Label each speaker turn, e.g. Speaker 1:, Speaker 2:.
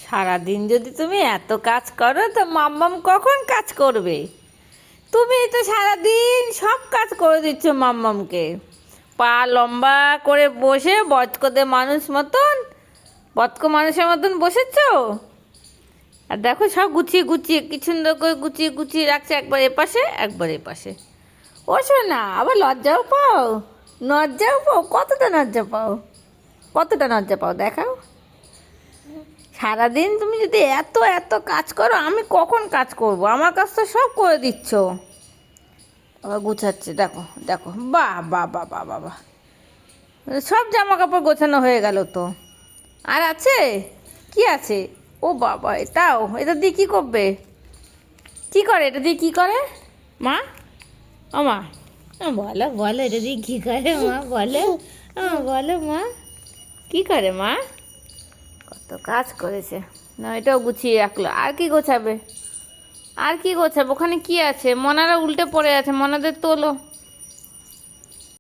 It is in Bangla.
Speaker 1: সারাদিন যদি তুমি এত কাজ করো তো মাম্মাম কখন কাজ করবে? তুমি তো সারাদিন সব কাজ করে দিচ্ছ মাম্মামকে। পা লম্বা করে বসে বয়স্কদের মানুষের মতন বসেছ। আর দেখো সব গুছিয়ে গুছিয়ে কি সুন্দর করে গুছিয়ে গুছিয়ে রাখছে, একবার এপাশে একবার এপাশে। ও শোনা, আবার লজ্জাও পাও? কতটা লজ্জা পাও দেখাও। সারাদিন তুমি যদি এত এত কাজ করো, আমি কখন কাজ করব? আমার কাজ তো সব করে দিচ্ছ। আবার গুছাচ্ছে, দেখো দেখো, বাহ বাহ বাহ বাহ বাহ বাহ, সব জামা কাপড় গোছানো হয়ে গেল তো। আর আছে কি আছে? ও বাবা, এটা দিয়ে কী করবে? কী করে এটা দিয়ে কী করে মা? ও মা, বলো বলো, এটা দিয়ে কী করে মা? বলো বলো মা, কী করে মা? কত কাজ করেছে না, এটাও গুছিয়ে রাখলো। আর কি গোছাবে? ওখানে কি আছে? মনারা উল্টে পড়ে আছে, মনাদের তোলো।